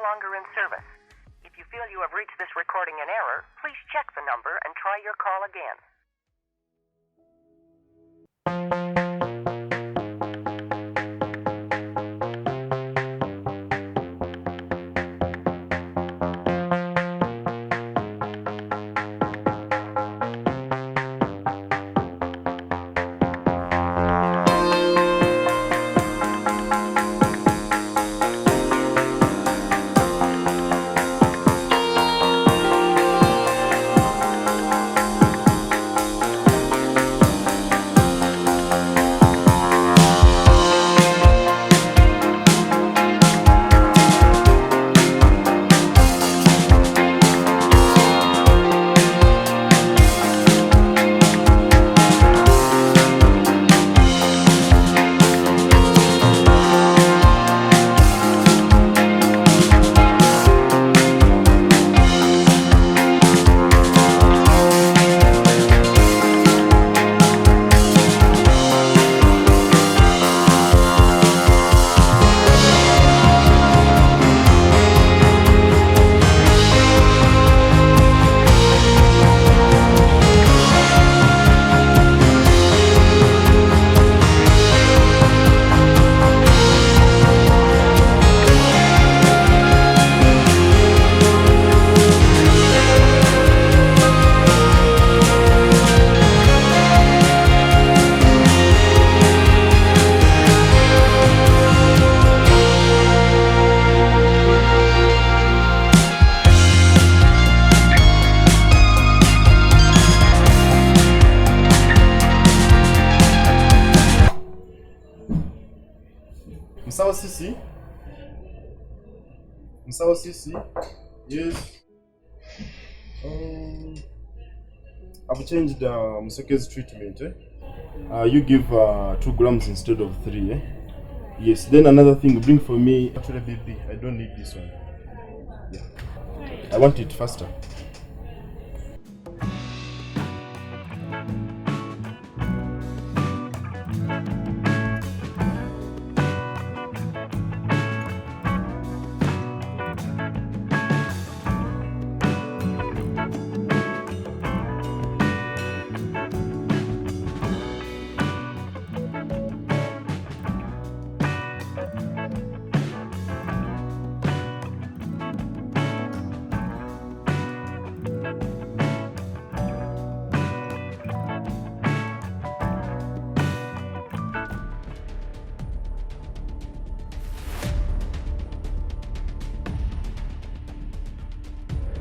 longer in service. If you feel you have reached this recording in error, please check the number and try your call again. Msawa Sisi? Msawa Sisi? Yes. I've changed Museke's treatment. You give 2 grams instead of 3. Yes. Then another thing, bring for me. Actually, baby, I don't need this one. Yeah. I want it faster.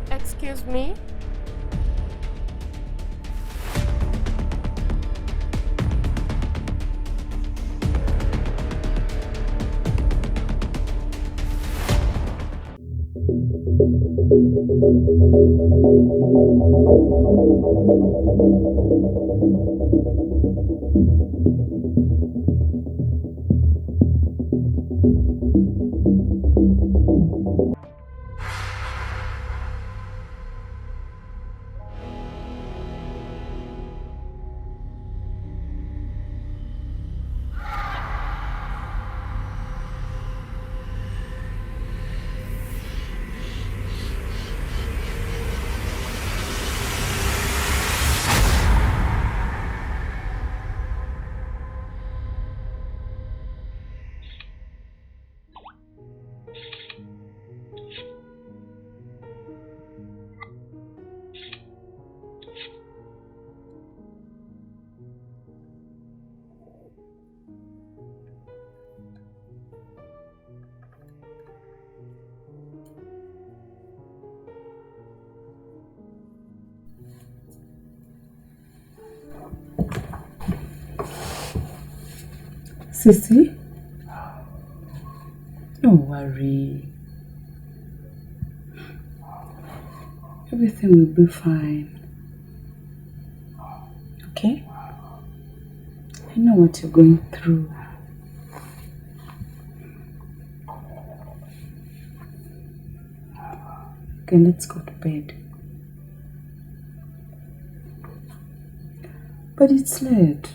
Excuse me? Sisi, don't worry. Everything will be fine. Okay? I know what you're going through. Okay, let's go to bed. But it's late.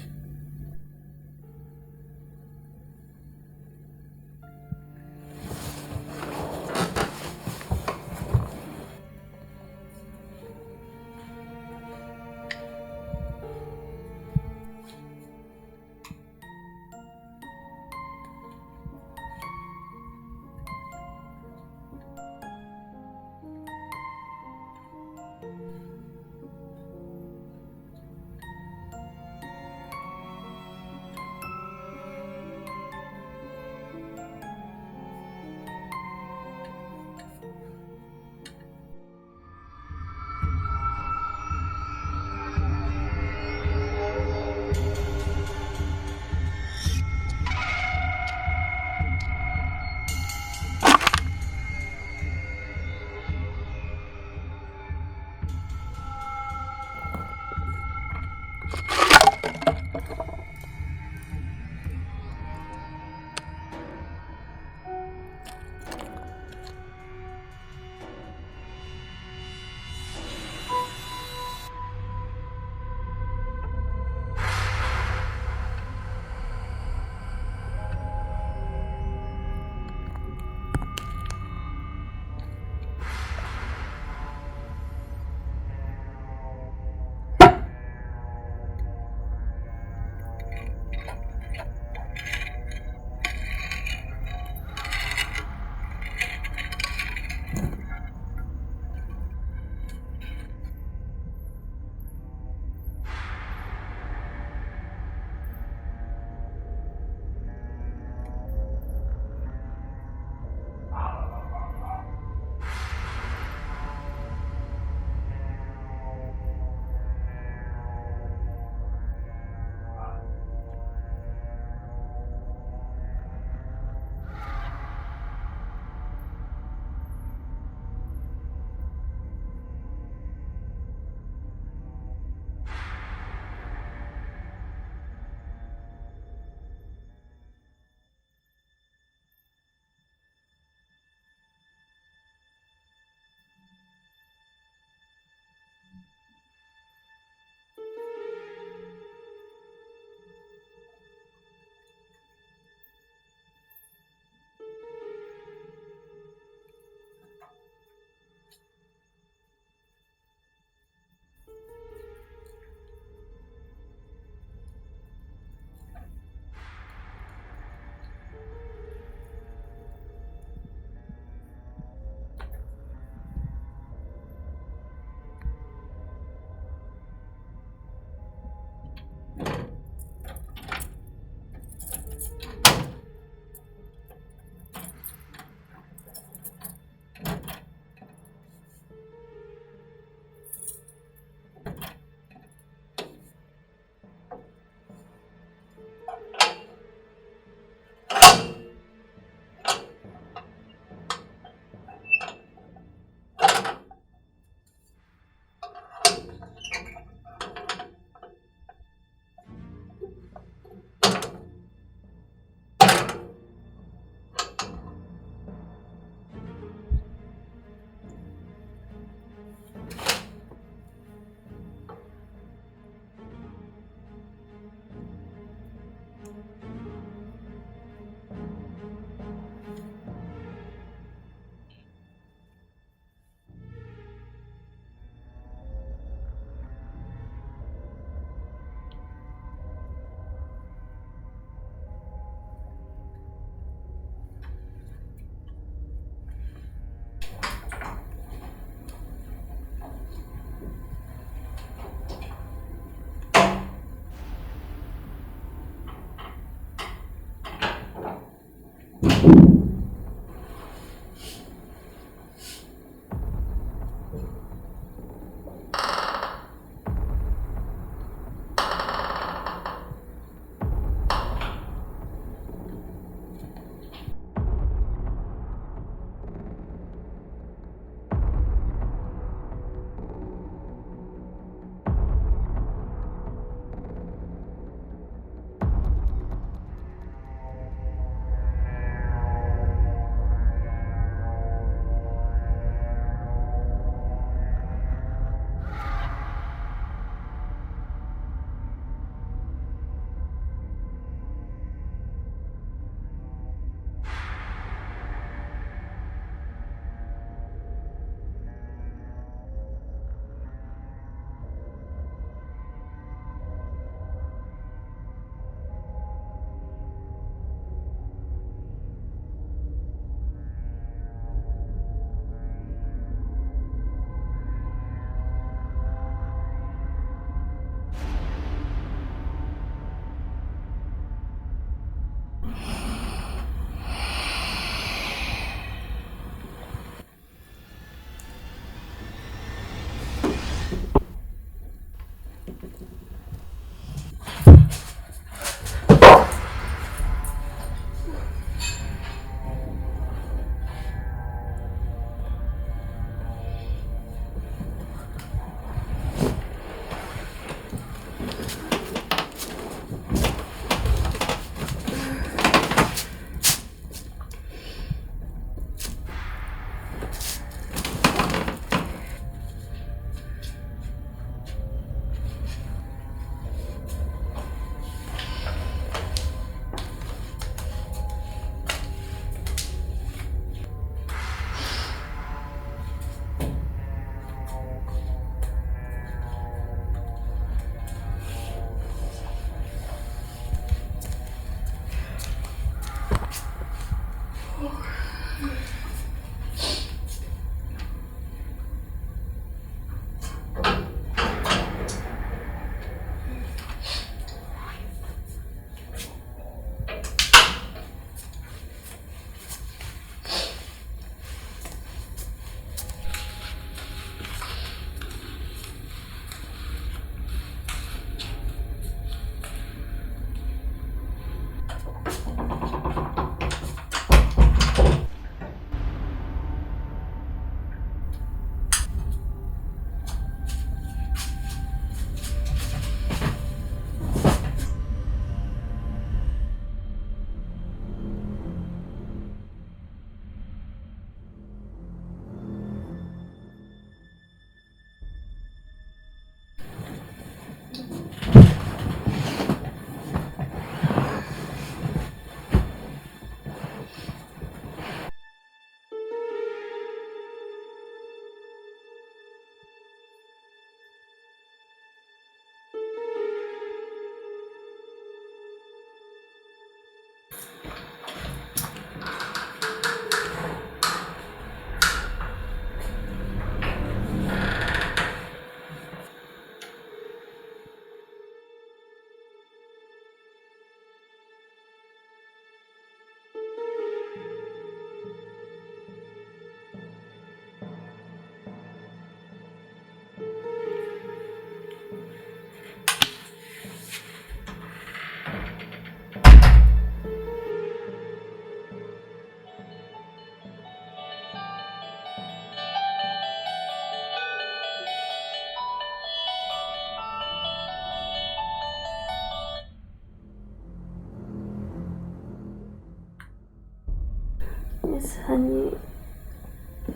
Yes, honey.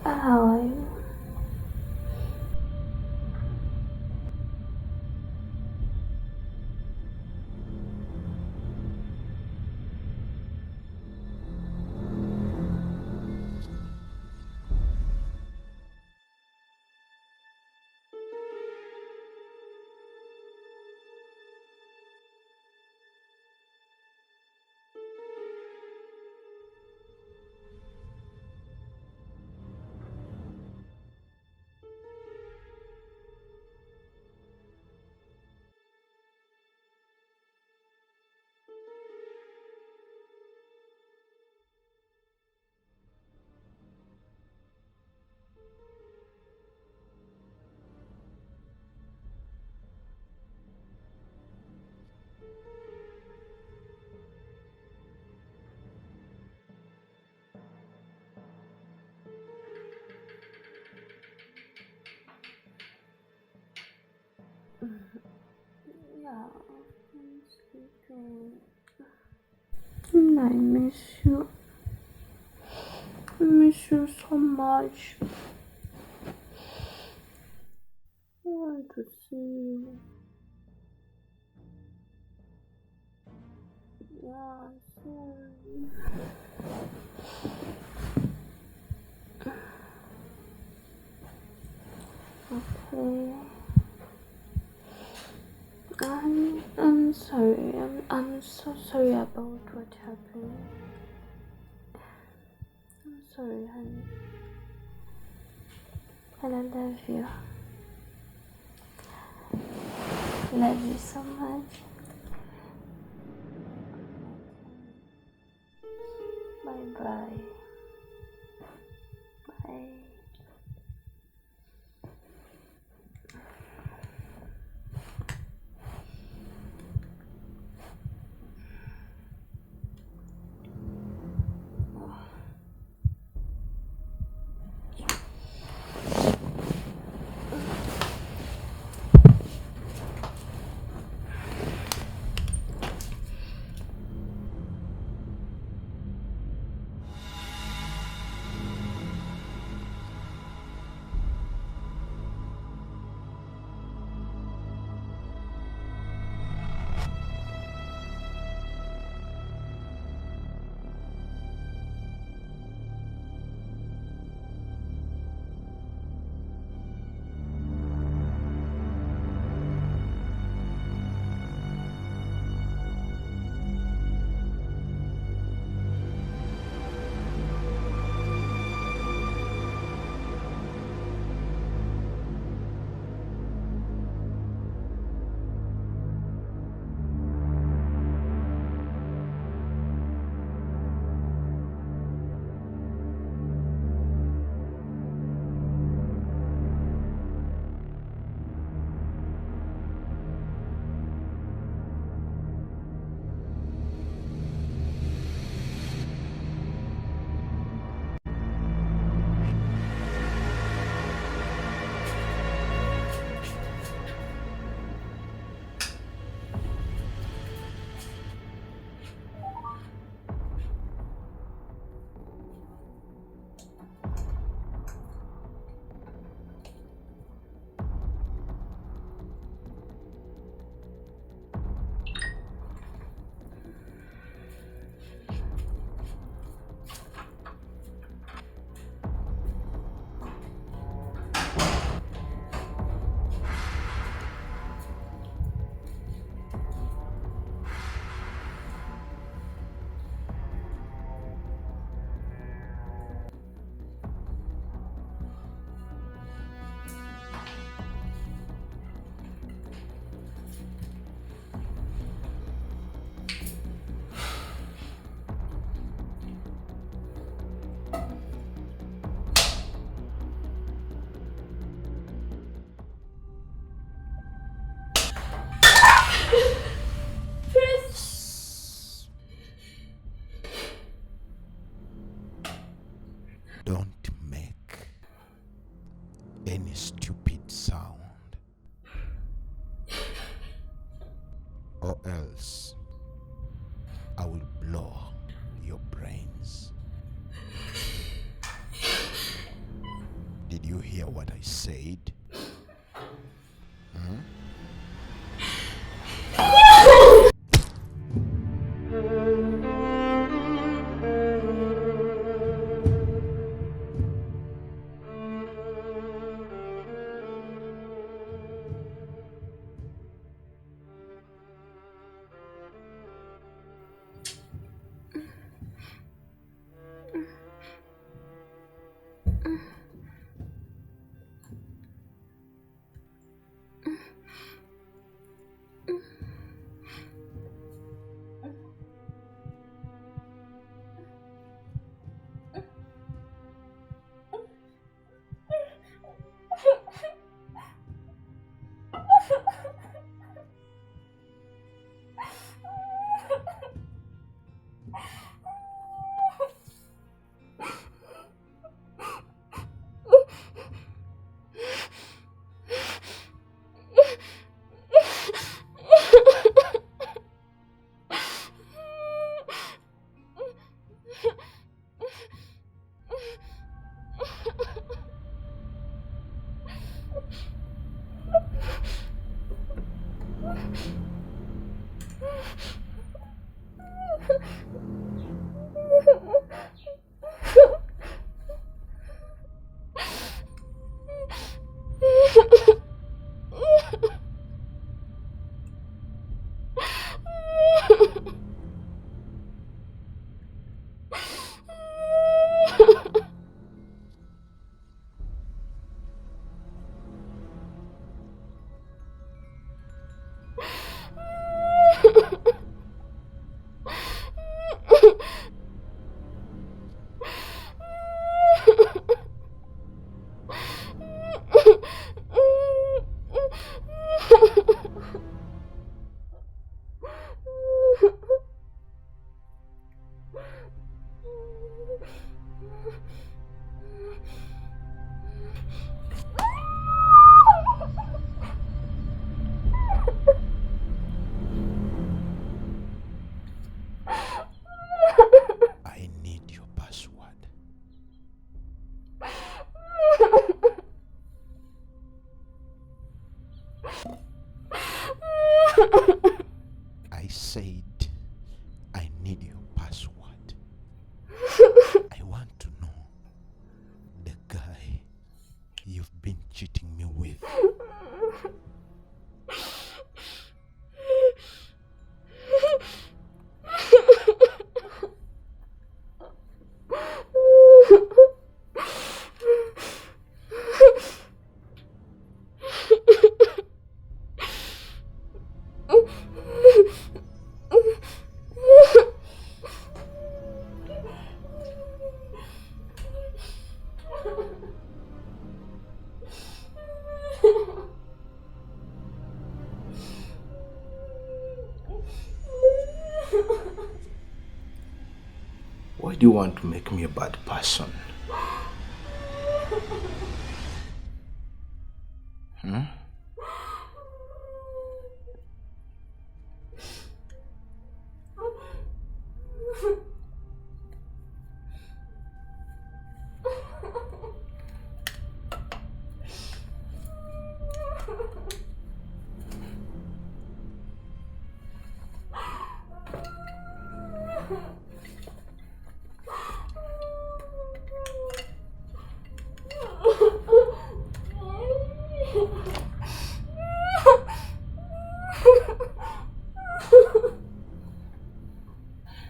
How are you? Yeah, I'm sleeping. I miss you. I miss you so much. I want to see you. Yeah, sorry. Okay. I'm sorry. I'm so sorry about what happened. I'm sorry, honey. And I love you. Love you so much. Bye bye. Bye. Don't make any stupid sound, or else I will blow your brains. Did you hear what I said? I need your password. I said I need your password. I want to know the guy you've been cheating me with. Why do you want to make me a bad person?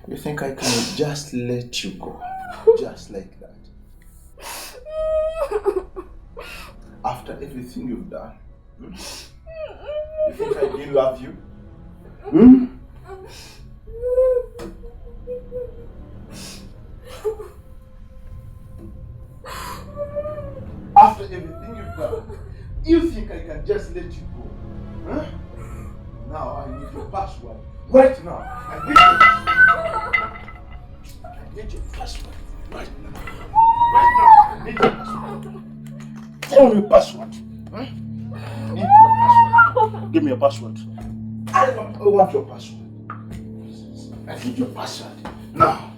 You think I can just let you go? Just like that? After everything you've done? You think I didn't love you? You think I can just let you go? Huh? Now I need your password. Right now. I need your password. Right now. Right now. I need your password. Tell me your password. Huh? I need your password. Give me your password. I want your password. I need your password. Now.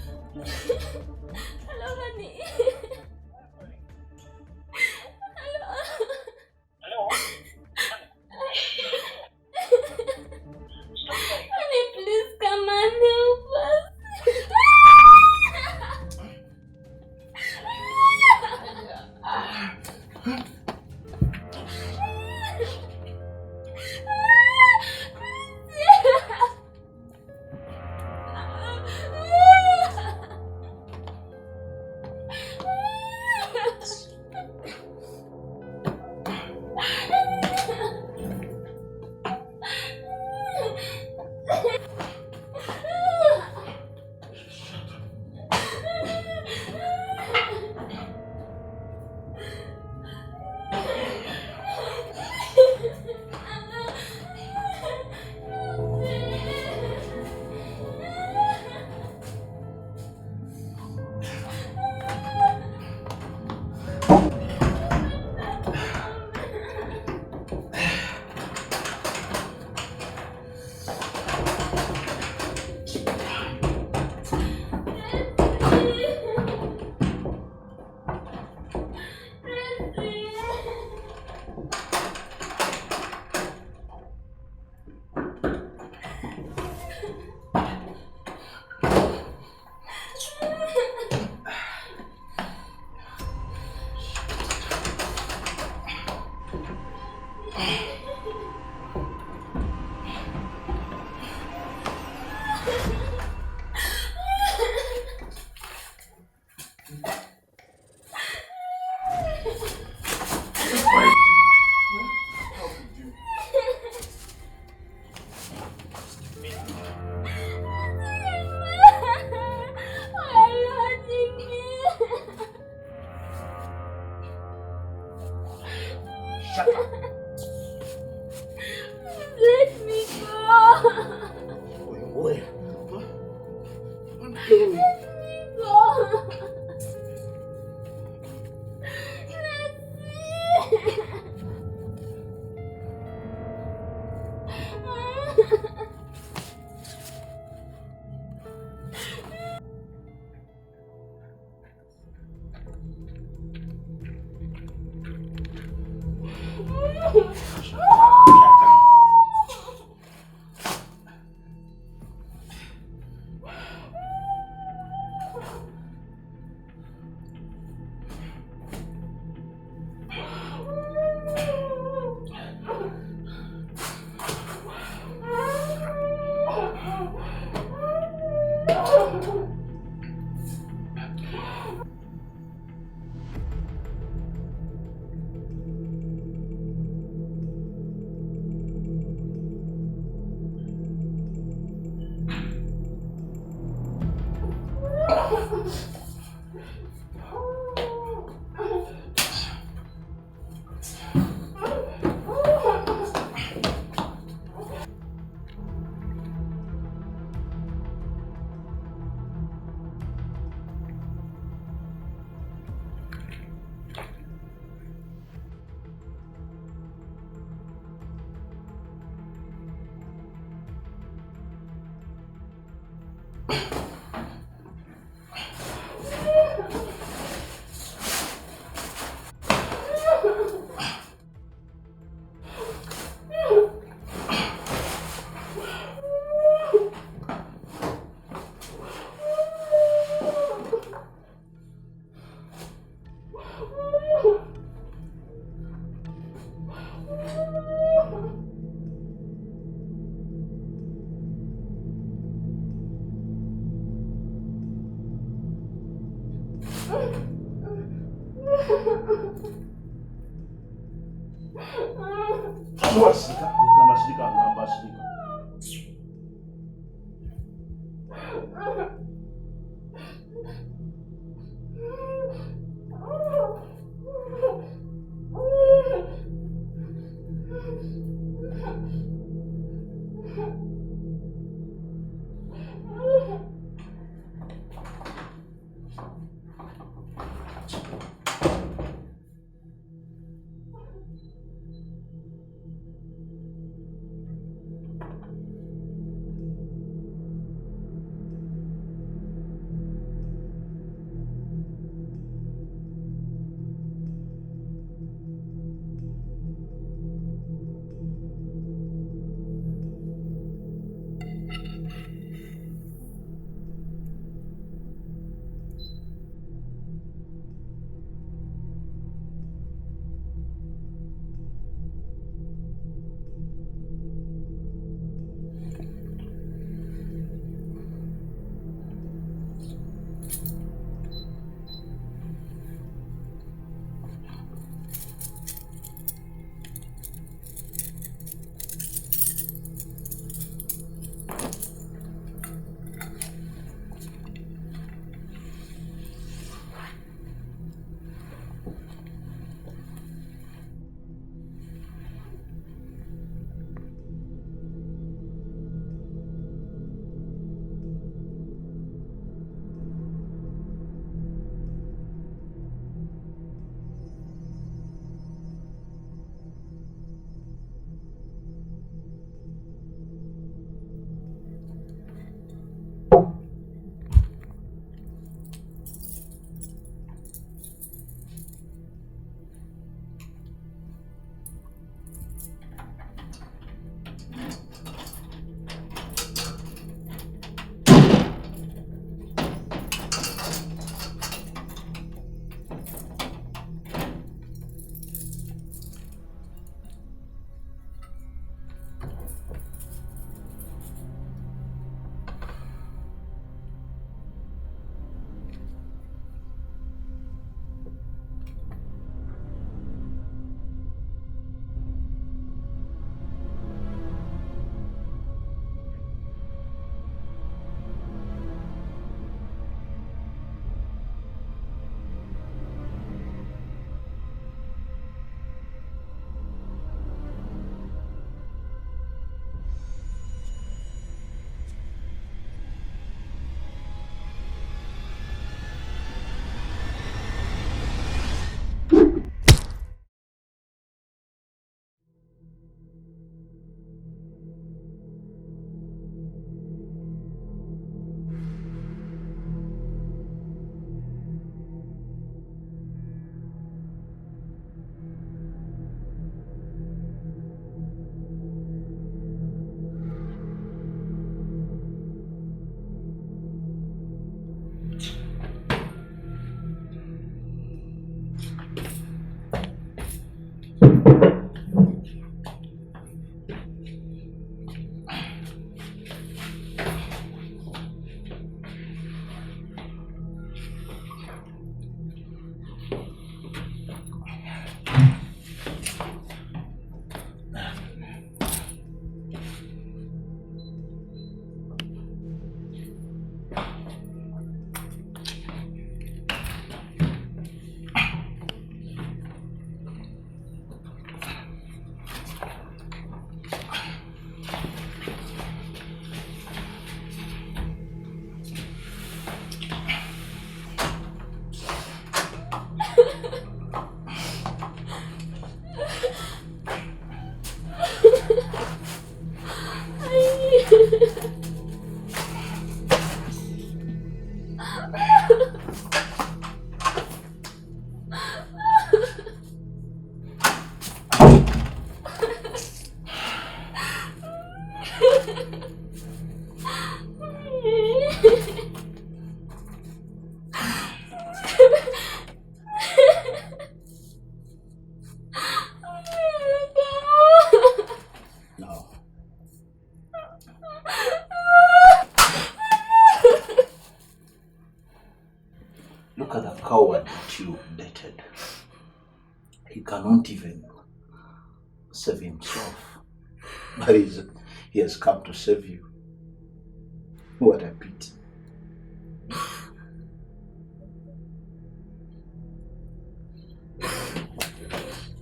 Hello, honey. Hello. Honey, please come and help us. Let me go. Where? Let me go. Washika, kama shika, ngamba shika. Look at the coward that you dated. He cannot even save himself. But he has come to save you. What a pity.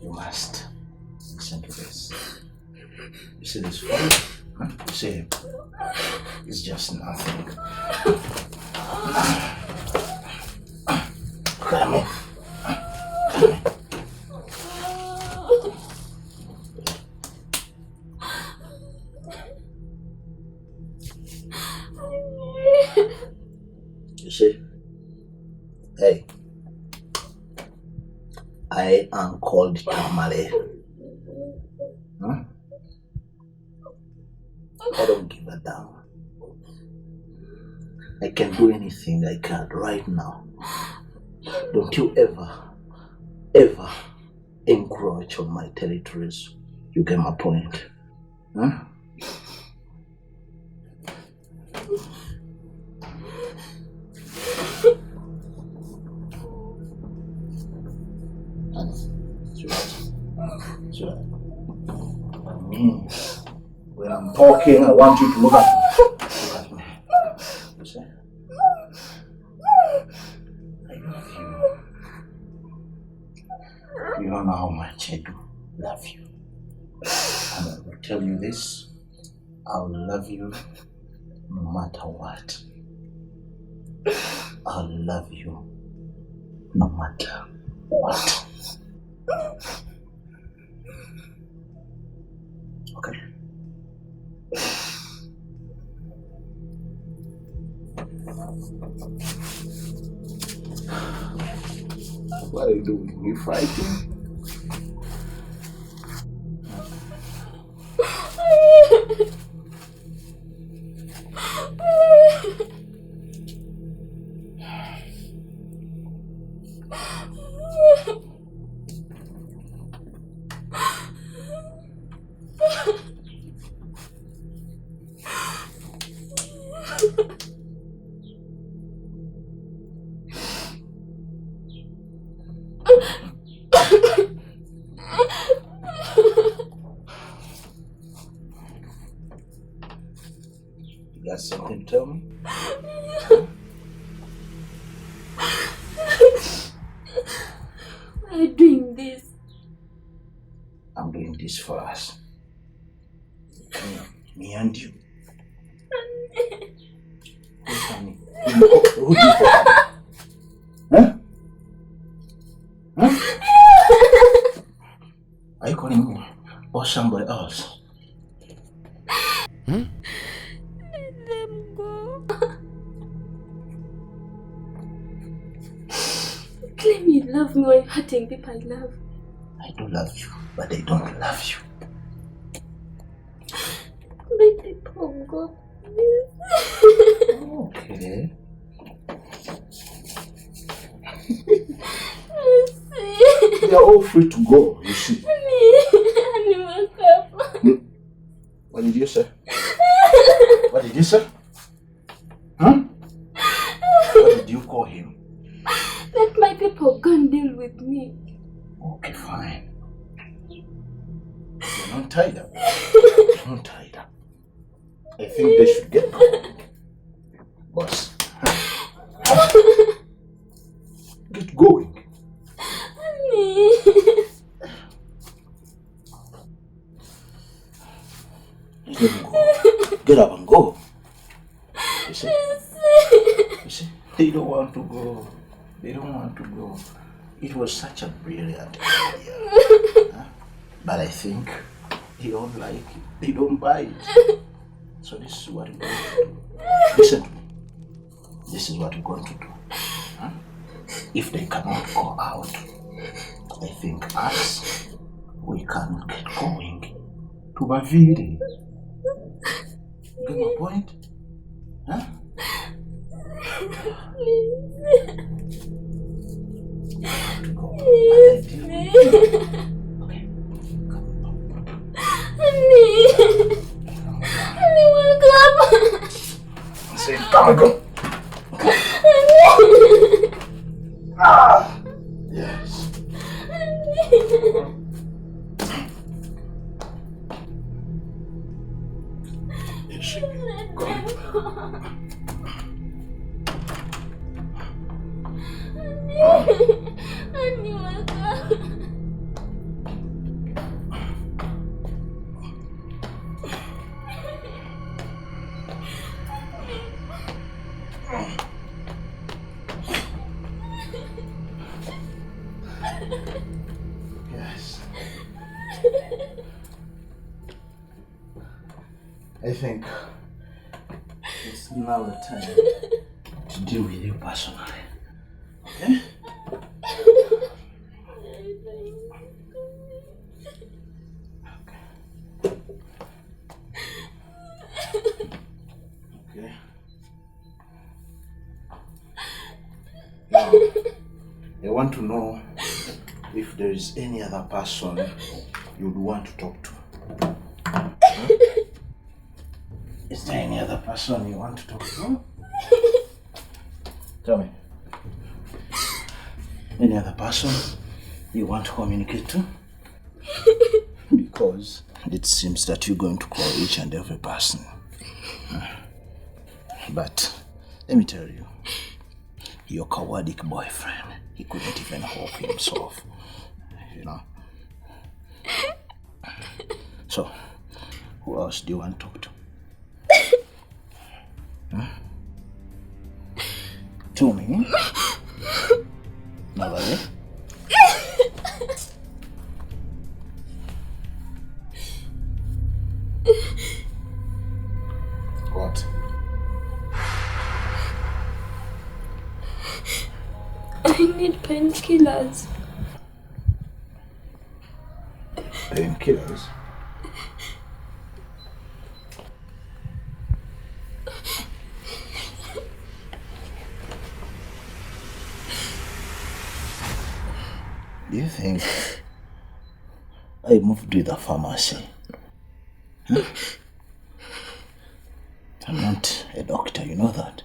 You must listen to this. You see this phone? Huh? You see, it's just nothing. Come here. You see? Hey. I am called Tamale. Huh? I don't give a damn. I can do anything I can right now. Don't you ever encroach on my territories. You get my point. Huh? When I'm talking, I want you to look at me. Look at me. You see? I love you. You don't know how much I do love you. And I will tell you this, I will love you no matter what. I'll love you no matter what. Okay. What are you doing? You fighting? You got something to tell me? Why are you doing this? I'm doing this for us. Me and you. Who do you call? Huh? Huh? Are you calling me or somebody else? Hmm? Let them go. Claim you love me while you're hurting people I love. I do love you, but I don't love you. Let people go, please. Okay. They are all free to go, you see. Honey, wake up. What did you say? What did you say? Huh? What did you call him? Let my people go and deal with me. Okay, fine. You're not tied up. You're not tied up. I think they should get going. Boss. Get going. Let them go. Get up and go. You see? You see? They don't want to go. They don't want to go. It was such a brilliant idea. Huh? But I think they don't like it. They don't buy it. So this is what we're going to do. Listen to me. This is what we're going to do. Huh? If they cannot go out, I think us, we can get going to Baviri. Get my point? Huh? To go. Okay. Honey, wake up. Say, come and go. Ah! Yes. It should be gone. Yes. I think it's now the time to deal with you personally. Okay? Okay. Now, I want to know if there is any other person you'd want to talk to. Huh? Is there any other person you want to talk to? Tell me. Any other person you want to communicate to? Because it seems that you're going to call each and every person. But let me tell you, your cowardic boyfriend, he couldn't even help himself, you know. So, who else do you want to talk to? To me? Nobody? What? I need painkillers. Painkillers? Do you think I moved to the pharmacy? I'm not a doctor, you know that.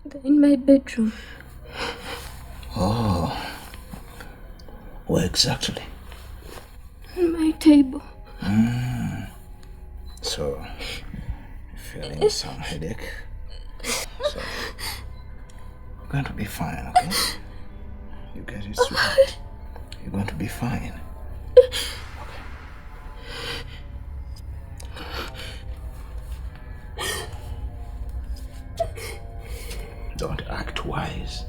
They're in my bedroom. Oh. Where exactly? On my table. So, feeling some headache? So, you're going to be fine, okay? You get it, sweetheart. You're going to be fine. Don't act wise.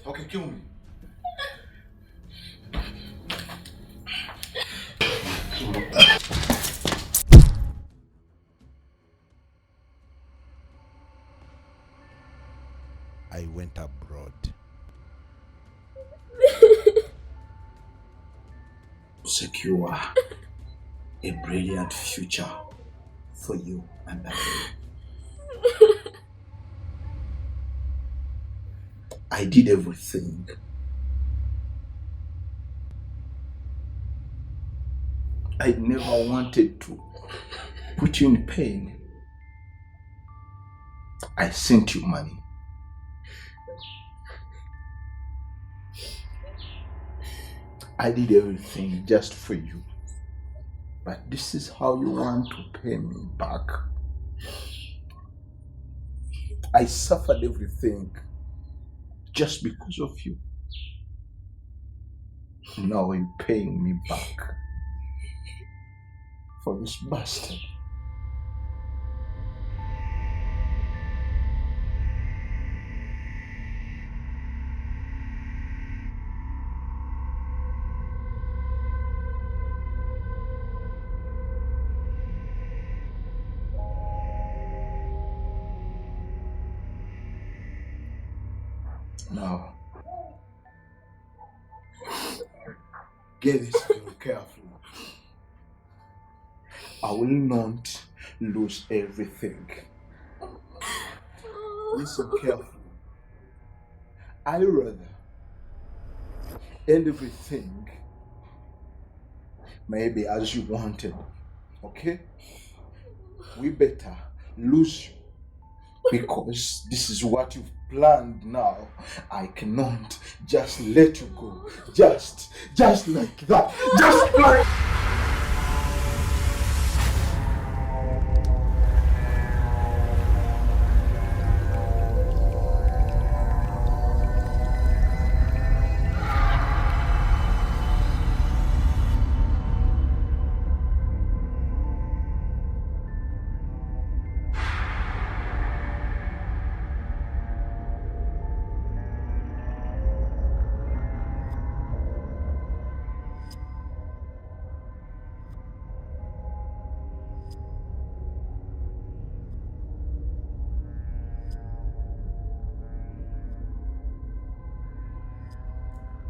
Okay, kill me. I went abroad. Secure a brilliant future for you and I. I did everything. I never wanted to put you in pain. I sent you money. I did everything just for you. But this is how you want to pay me back. I suffered everything just because of you. Now you're paying me back for this bastard. Now, get this very carefully. I will not lose everything. Listen carefully. I rather end everything maybe as you wanted. Okay? We better lose you because this is what you've planned now. I cannot just let you go. Just like that. Just like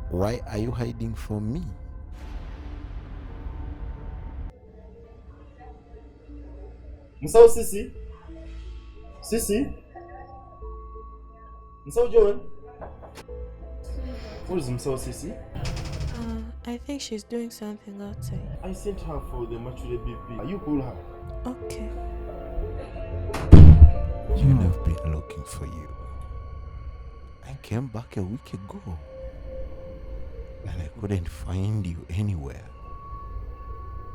Why are you hiding from me? Musao Sisi? Sisi? Musao John? What is Musao Sisi? I think she's doing something outside. I sent her for the mature baby. You call her. Okay. You'd have been looking for you. I came back a week ago. And I couldn't find you anywhere.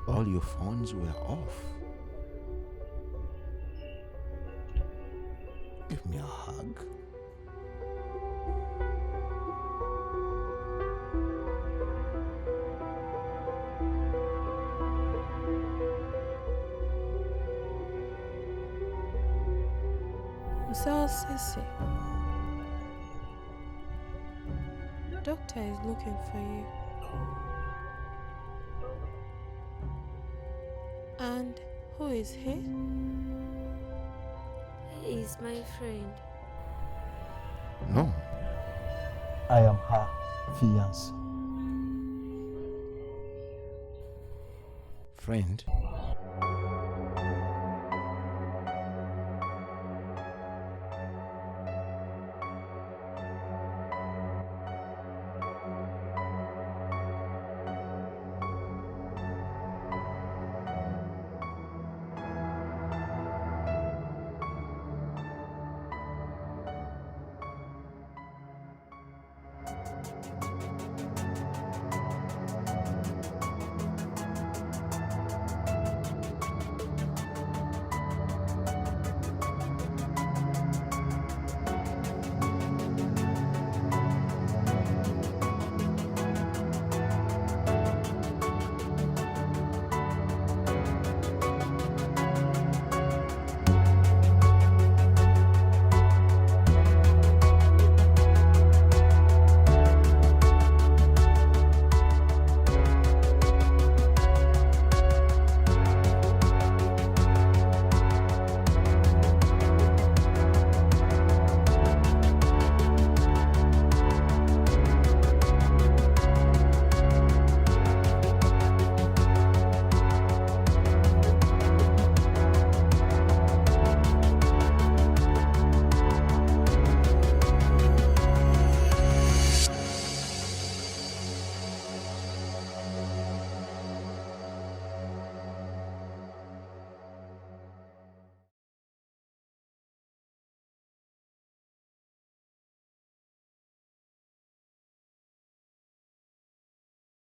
All your phones were off. Give me a hug. Musao Sisi. Doctor is looking for you. And who is he? He's my friend. No. I am her fiancé. Friend?